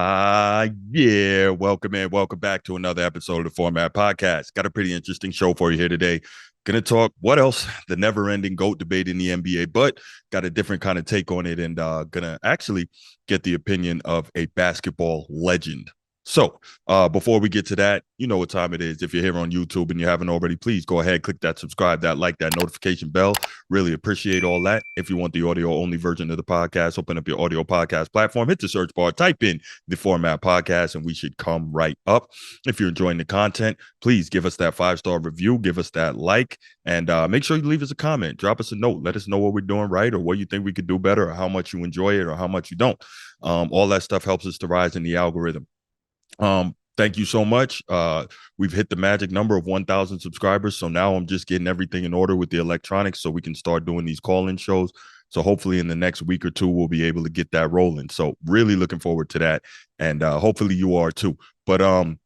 Yeah, welcome in. Welcome back to another episode of the Format Podcast. Got a pretty interesting show for you here today. Gonna talk what else? The never-ending GOAT debate in the NBA, but got a different kind of take on it, and gonna actually get the opinion of a basketball legend. So, before we get to that, you know what time it is. If you're here on YouTube and you haven't already, please go ahead, click that subscribe, that like, that notification bell. Really appreciate all that. If you want the audio only version of the podcast, open up your audio podcast platform, hit the search bar, type in the Format Podcast, and we should come right up. If you're enjoying the content, please give us that 5-star review, give us that like, and make sure you leave us a comment, drop us a note, let us know what we're doing right or what you think we could do better or how much you enjoy it or how much you don't. All that stuff helps us to rise in the algorithm. Thank you so much. We've hit the magic number of 1,000 subscribers. So now I'm just getting everything in order with the electronics so we can start doing these call-in shows. So hopefully in the next week or two, we'll be able to get that rolling. So really looking forward to that. And hopefully you are too. But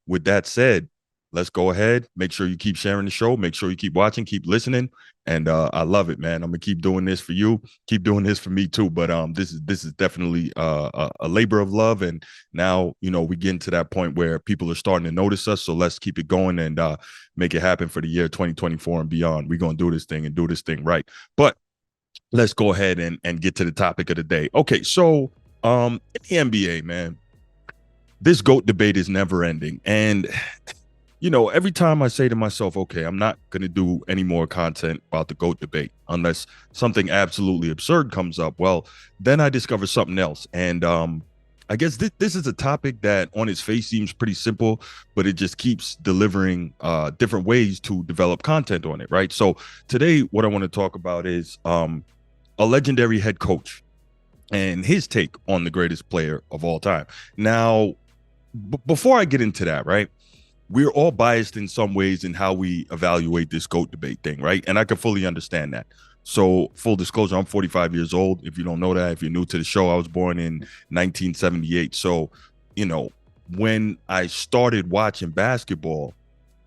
with that said, let's go ahead. Make sure you keep sharing the show. Make sure you keep watching, keep listening. And I love it, man. I'm gonna keep doing this for you. Keep doing this for me too. But this is definitely a labor of love. And now we get into that point where people are starting to notice us. So let's keep it going and make it happen for the year 2024 and beyond. We're gonna do this thing and do this thing right. But let's go ahead and get to the topic of the day. Okay, so in the NBA, man, this GOAT debate is never ending. And every time I say to myself, okay, I'm not going to do any more content about the GOAT debate unless something absolutely absurd comes up. Well, then I discover something else. And I guess this is a topic that on its face seems pretty simple, but it just keeps delivering different ways to develop content on it, right? So today, what I want to talk about is a legendary head coach and his take on the greatest player of all time. Now, before I get into that, right? We're all biased in some ways in how we evaluate this GOAT debate thing, right? And I can fully understand that. So full disclosure, I'm 45 years old. If you don't know that, if you're new to the show, I was born in 1978. So, when I started watching basketball,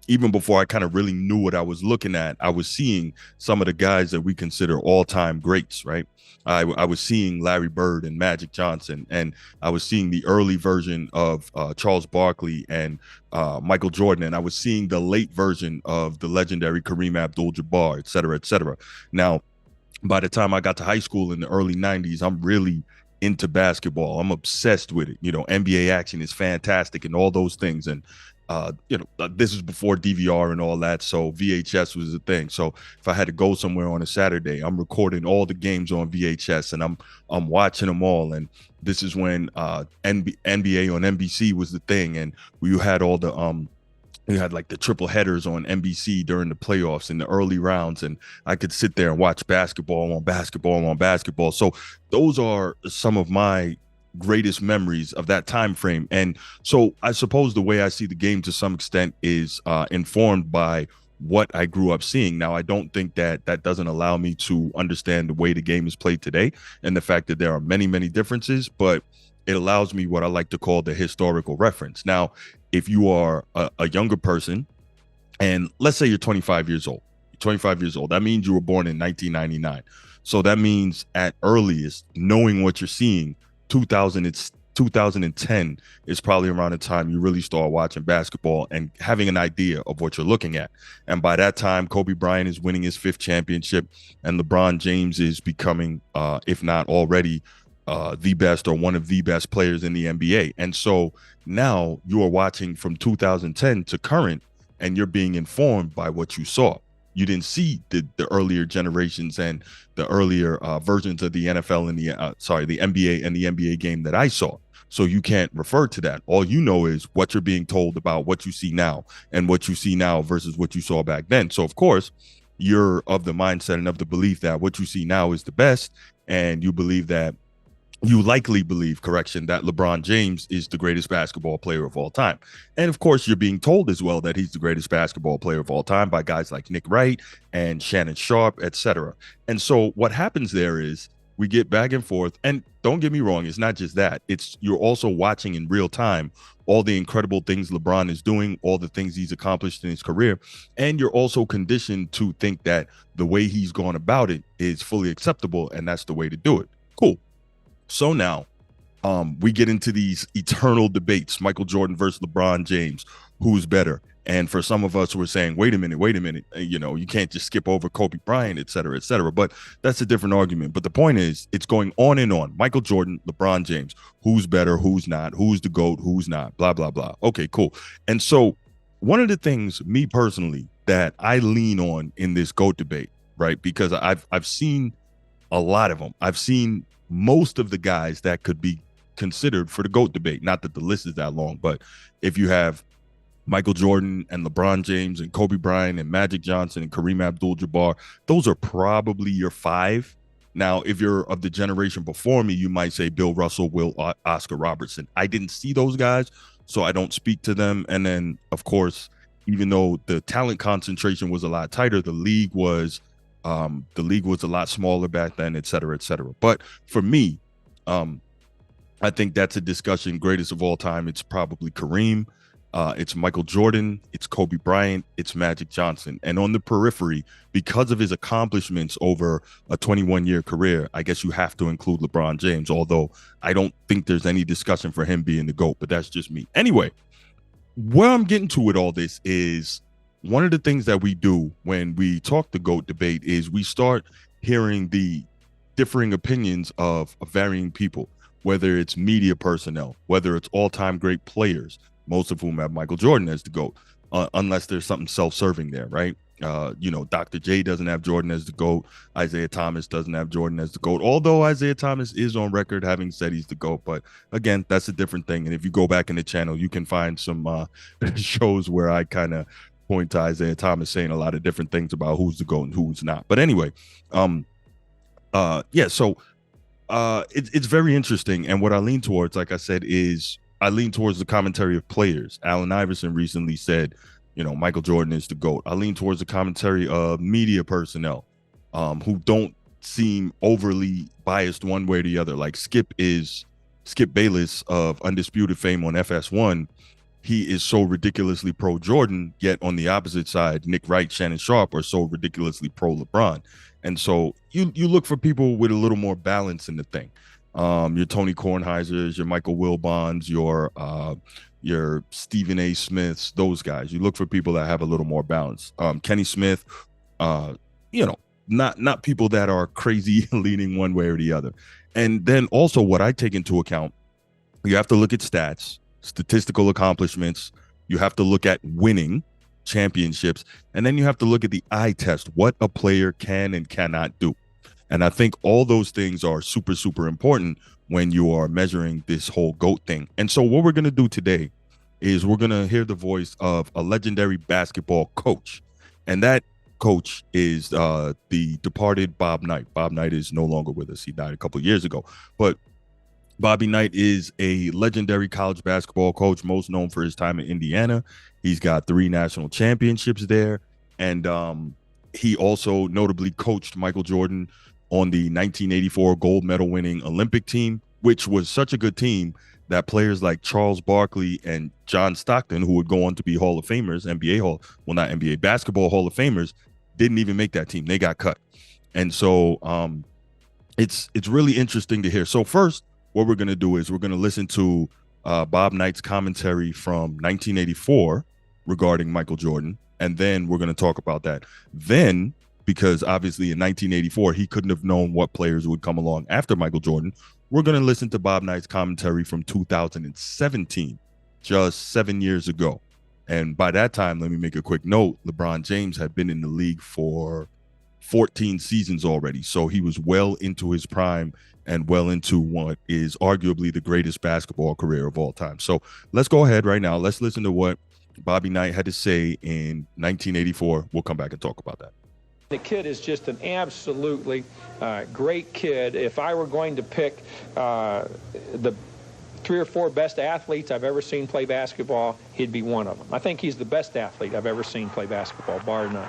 even before I kind of really knew what I was looking at, I was seeing some of the guys that we consider all-time greats, right? I was seeing Larry Bird and Magic Johnson, and I was seeing the early version of Charles Barkley and Michael Jordan, and I was seeing the late version of the legendary Kareem Abdul-Jabbar, et cetera, et cetera. Now, by the time I got to high school in the early 90s, I'm really into basketball. I'm obsessed with it. NBA action is fantastic and all those things. And this is before DVR and all that, so VHS was a thing. So if I had to go somewhere on a Saturday, I'm recording all the games on VHS and I'm watching them all. And this is when NBA on NBC was the thing, and you had all the you had like the triple headers on NBC during the playoffs in the early rounds, and I could sit there and watch basketball on basketball on basketball. So those are some of my greatest memories of that time frame. And so I suppose the way I see the game to some extent is informed by what I grew up seeing. Now, I don't think that doesn't allow me to understand the way the game is played today and the fact that there are many, many differences, but it allows me what I like to call the historical reference. Now, if you are a younger person, and let's say you're 25 years old, that means you were born in 1999. So that means at earliest, knowing what you're seeing, 2010 is probably around the time you really start watching basketball and having an idea of what you're looking at. And by that time, Kobe Bryant is winning his 5th championship, and LeBron James is becoming, if not already, the best or one of the best players in the NBA. And so now you are watching from 2010 to current, and you're being informed by what you saw. You didn't see the earlier generations and the earlier versions of the NFL and the NBA and the NBA game that I saw. So you can't refer to that. All you know is what you're being told about what you see now and what you see now versus what you saw back then. So of course, you're of the mindset and of the belief that what you see now is the best, and you likely believe, that LeBron James is the greatest basketball player of all time. And of course, you're being told as well that he's the greatest basketball player of all time by guys like Nick Wright and Shannon Sharpe, etc. And so what happens there is we get back and forth. And don't get me wrong, it's not just that. You're also watching in real time all the incredible things LeBron is doing, all the things he's accomplished in his career. And you're also conditioned to think that the way he's gone about it is fully acceptable, and that's the way to do it. Cool. So now we get into these eternal debates: Michael Jordan versus LeBron James, who's better? And for some of us who are saying, wait a minute, you can't just skip over Kobe Bryant, et cetera, et cetera. But that's a different argument. But the point is, it's going on and on. Michael Jordan, LeBron James, who's better, who's not, who's the GOAT, who's not, blah, blah, blah. Okay, cool. And so one of the things, me personally, that I lean on in this GOAT debate, right? Because I've seen a lot of them. I've seen most of the guys that could be considered for the GOAT debate. Not that the list is that long, but if you have Michael Jordan and LeBron James and Kobe Bryant and Magic Johnson and Kareem Abdul-Jabbar, those are probably your five. Now, if you're of the generation before me, you might say Bill Russell, Oscar Robertson. I didn't see those guys, so I don't speak to them. And then, of course, even though the talent concentration was a lot tighter, the league was a lot smaller back then, et cetera, et cetera. But for me, I think that's a discussion. Greatest of all time, it's probably Kareem. It's Michael Jordan, it's Kobe Bryant, it's Magic Johnson. And on the periphery, because of his accomplishments over a 21-year career, I guess you have to include LeBron James, although I don't think there's any discussion for him being the GOAT, but that's just me. Anyway, where I'm getting to with all this is one of the things that we do when we talk the GOAT debate is we start hearing the differing opinions of varying people, whether it's media personnel, whether it's all-time great players, most of whom have Michael Jordan as the GOAT, unless there's something self-serving there, right? Dr. J doesn't have Jordan as the GOAT. Isaiah Thomas doesn't have Jordan as the GOAT, although Isaiah Thomas is on record having said he's the GOAT. But again, that's a different thing. And if you go back in the channel, you can find some shows where I kind of point to Isaiah Thomas saying a lot of different things about who's the GOAT and who's not. But anyway, it's very interesting. And what I lean towards, like I said, is I lean towards the commentary of players. Allen Iverson recently said, Michael Jordan is the GOAT. I lean towards the commentary of media personnel who don't seem overly biased one way or the other. Like Skip Bayless of Undisputed fame on FS1. He is so ridiculously pro Jordan, yet on the opposite side, Nick Wright, Shannon Sharpe are so ridiculously pro LeBron. And so you look for people with a little more balance in the thing. Your Tony Kornheisers, your Michael Wilbons, your Stephen A. Smiths, those guys. You look for people that have a little more balance. Kenny Smith, not people that are crazy leaning one way or the other. And then also what I take into account, you have to look at stats, statistical accomplishments. You have to look at winning championships, and then you have to look at the eye test, what a player can and cannot do. And I think all those things are super, super important when you are measuring this whole GOAT thing. And so what we're going to do today is we're going to hear the voice of a legendary basketball coach. And that coach is the departed Bob Knight. Bob Knight is no longer with us. He died a couple of years ago. But Bobby Knight is a legendary college basketball coach, most known for his time in Indiana. He's got 3 national championships there. And he also notably coached Michael Jordan on the 1984 gold medal winning Olympic team, which was such a good team that players like Charles Barkley and John Stockton, who would go on to be Hall of Famers, not NBA, basketball Hall of Famers, didn't even make that team. They got cut. And so it's really interesting to hear. So first, what we're going to do is we're going to listen to Bob Knight's commentary from 1984 regarding Michael Jordan. And then we're going to talk about that. Then, because obviously in 1984, he couldn't have known what players would come along after Michael Jordan, we're going to listen to Bob Knight's commentary from 2017, just 7 years ago. And by that time, let me make a quick note, LeBron James had been in the league for 14 seasons already. So he was well into his prime and well into what is arguably the greatest basketball career of all time. So let's go ahead right now. Let's listen to what Bobby Knight had to say in 1984. We'll come back and talk about that. The kid is just an absolutely great kid. If I were going to pick the 3 or 4 best athletes I've ever seen play basketball, he'd be one of them. I think he's the best athlete I've ever seen play basketball, bar none.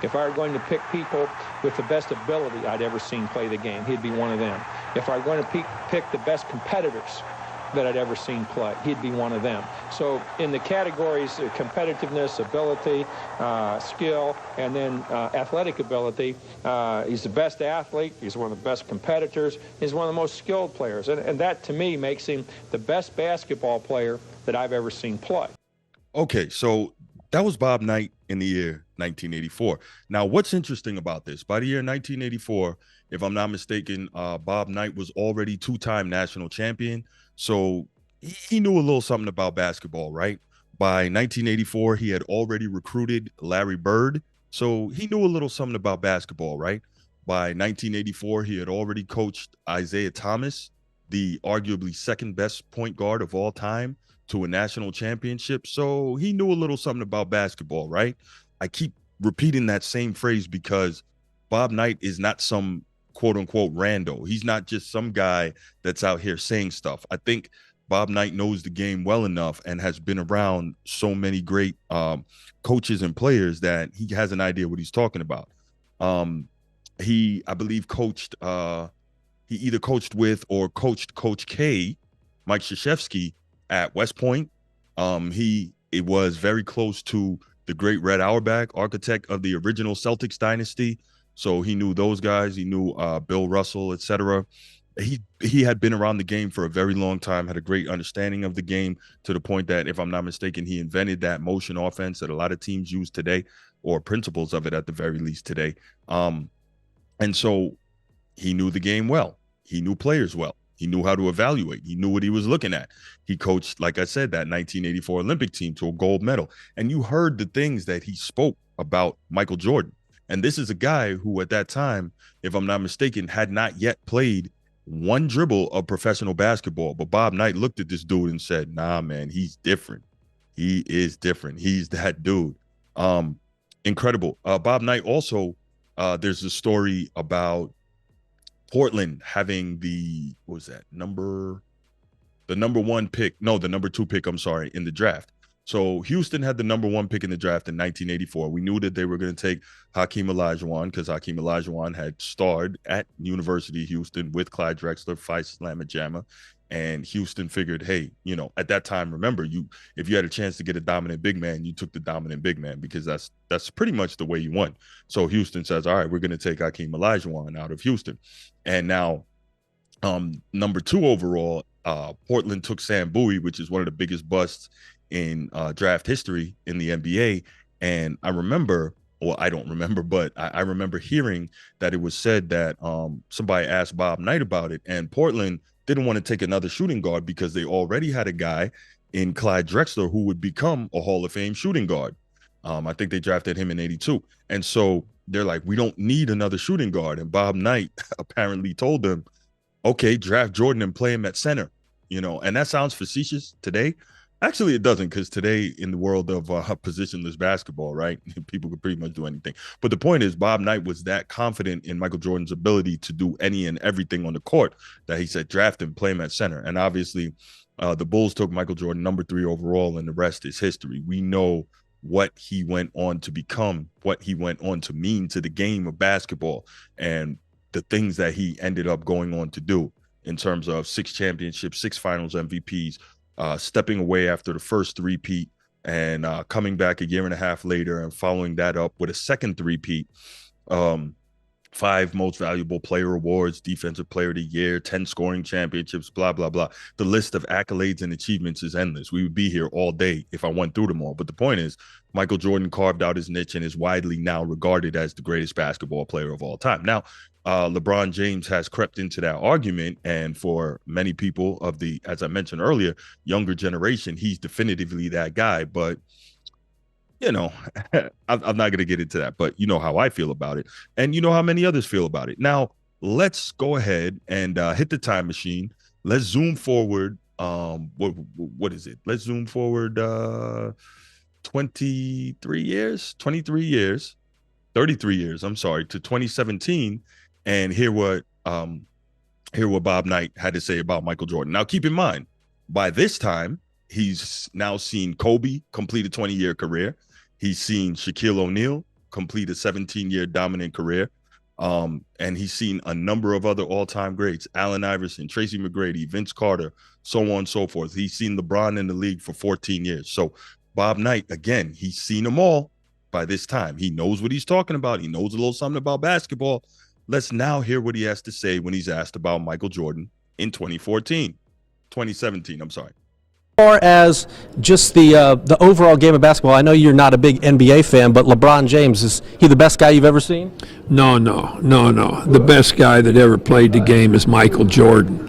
If I were going to pick people with the best ability I'd ever seen play the game, he'd be one of them. If I were going to pick the best competitors that I'd ever seen play. He'd be one of them. So in the categories of competitiveness, ability, skill, and then athletic ability, he's the best athlete. He's one of the best competitors. He's one of the most skilled players. And that, to me, makes him the best basketball player that I've ever seen play. Okay, so that was Bob Knight in the year 1984. Now, what's interesting about this? By the year 1984, if I'm not mistaken, Bob Knight was already two-time national champion. So he knew a little something about basketball, right? By 1984, he had already recruited Larry Bird. So he knew a little something about basketball, right? By 1984, he had already coached Isaiah Thomas, the arguably second best point guard of all time, to a national championship. So he knew a little something about basketball, right? I keep repeating that same phrase because Bob Knight is not some quote unquote rando. He's not just some guy that's out here saying stuff. I think Bob Knight knows the game well enough and has been around so many great coaches and players that he has an idea what he's talking about. He, I believe, he either coached with or coached Coach K, Mike Krzyzewski, at West Point. It was very close to the great Red Auerbach, architect of the original Celtics dynasty. So he knew those guys. He knew Bill Russell, etc. He had been around the game for a very long time, had a great understanding of the game, to the point that, if I'm not mistaken, he invented that motion offense that a lot of teams use today, or principles of it at the very least today. And so he knew the game well. He knew players well. He knew how to evaluate. He knew what he was looking at. He coached, like I said, that 1984 Olympic team to a gold medal. And you heard the things that he spoke about Michael Jordan. And this is a guy who, at that time, if I'm not mistaken, had not yet played one dribble of professional basketball. But Bob Knight looked at this dude and said, nah, man, he's different. He is different. He's that dude. Incredible. Bob Knight also, there's a story about Portland having the number 2 pick, I'm sorry, in the draft. So Houston had the number 1 pick in the draft in 1984. We knew that they were going to take Hakeem Olajuwon because Hakeem Olajuwon had starred at University of Houston with Clyde Drexler, Fife Slamma-Jamma. And Houston figured, hey, at that time, remember, if you had a chance to get a dominant big man, you took the dominant big man, because that's pretty much the way you won. So Houston says, all right, we're going to take Hakeem Olajuwon out of Houston. And now, number 2 overall, Portland took Sam Bowie, which is one of the biggest busts in draft history in the NBA. And I remember, well, I don't remember, but I remember hearing that it was said that somebody asked Bob Knight about it, and Portland didn't want to take another shooting guard because they already had a guy in Clyde Drexler who would become a Hall of Fame shooting guard. I think they drafted him in 82. And so they're like, we don't need another shooting guard. And Bob Knight apparently told them, okay, draft Jordan and play him at center, and that sounds facetious today. Actually, it doesn't, because today, in the world of positionless basketball, right, people can pretty much do anything. But the point is, Bob Knight was that confident in Michael Jordan's ability to do any and everything on the court that he said, draft him, play him at center. And obviously, the Bulls took Michael Jordan number 3 overall, and the rest is history. We know what he went on to become, what he went on to mean to the game of basketball, and the things that he ended up going on to do in terms of 6 championships, 6 finals MVPs, stepping away after the first three-peat, and coming back a year and a half later and following that up with a second three-peat, 5 most valuable player awards, defensive player of the year, 10 scoring championships, blah, blah, blah. The list of accolades and achievements is endless. We would be here all day if I went through them all. But the point is, Michael Jordan carved out his niche and is widely now regarded as the greatest basketball player of all time. Now, LeBron James has crept into that argument, and for many people of the, as I mentioned earlier, younger generation, he's definitively that guy. But I'm not going to get into that, but you know how I feel about it, and you know how many others feel about it. Now, let's go ahead and hit the time machine. Let's zoom forward. What is it? Let's zoom forward 33 years, I'm sorry, to 2017, and hear what Bob Knight had to say about Michael Jordan. Now, keep in mind, by this time, he's now seen Kobe complete a 20-year career. He's seen Shaquille O'Neal complete a 17-year dominant career. And he's seen a number of other all-time greats, Allen Iverson, Tracy McGrady, Vince Carter, so on and so forth. He's seen LeBron in the league for 14 years. So Bob Knight, again, he's seen them all by this time. He knows what he's talking about. He knows a little something about basketball. Let's now hear what he has to say when he's asked about Michael Jordan in 2017, I'm sorry. As far as just the overall game of basketball, I know you're not a big NBA fan, but LeBron James, is he the best guy you've ever seen? No. The best guy that ever played the game is Michael Jordan.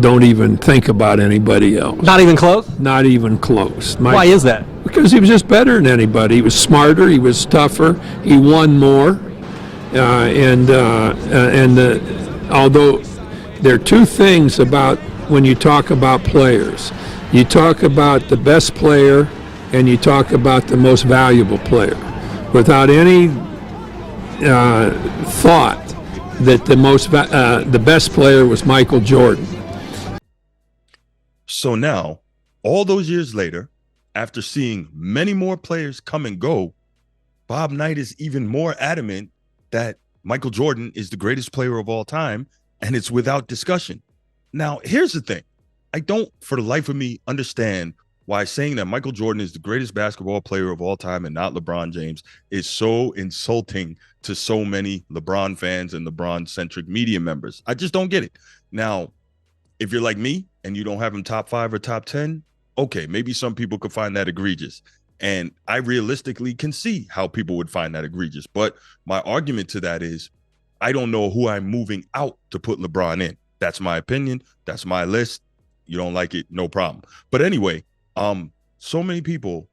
Don't even think about anybody else. Not even close? Not even close. Why is that? Because he was just better than anybody. He was smarter. He was tougher. He won more. Although there are two things about when you talk about players. You talk about the best player and you talk about the most valuable player without any thought that the best player was Michael Jordan. So now, all those years later, after seeing many more players come and go, Bob Knight is even more adamant that Michael Jordan is the greatest player of all time, and it's without discussion. Now, here's the thing. I don't, for the life of me, understand why saying that Michael Jordan is the greatest basketball player of all time and not LeBron James is so insulting to so many LeBron fans and LeBron-centric media members. I just don't get it. Now, if you're like me and you don't have him top 5 or top 10, okay, maybe some people could find that egregious. And I realistically can see how people would find that egregious. But my argument to that is I don't know who I'm moving out to put LeBron in. That's my opinion. That's my list. You don't like it, no problem. But anyway, so many people,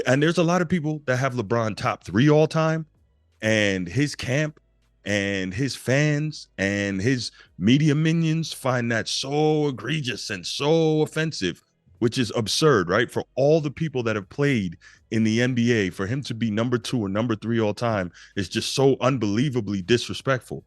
and there's a lot of people that have LeBron top 3 all time, and his camp and his fans and his media minions find that so egregious and so offensive, which is absurd, right? For all the people that have played in the NBA, for him to be number 2 or number 3 all time is just so unbelievably disrespectful.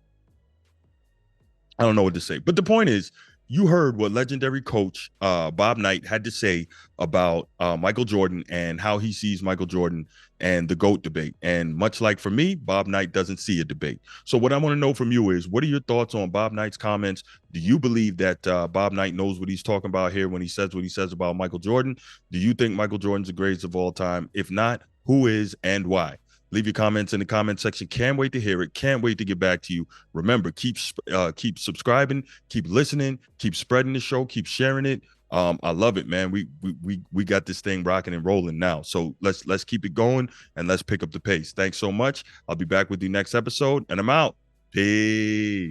I don't know what to say. But the point is, you heard what legendary coach Bob Knight had to say about Michael Jordan and how he sees Michael Jordan and the GOAT debate. And much like for me, Bob Knight doesn't see a debate. So what I want to know from you is, what are your thoughts on Bob Knight's comments? Do you believe that Bob Knight knows what he's talking about here when he says what he says about Michael Jordan? Do you think Michael Jordan's the greatest of all time? If not, who is and why? Leave your comments in the comment section. Can't wait to hear it. Can't wait to get back to you. Remember, keep subscribing, keep listening, keep spreading the show, keep sharing it. I love it, man. We got this thing rocking and rolling now. So let's keep it going and let's pick up the pace. Thanks so much. I'll be back with you next episode, and I'm out. Peace.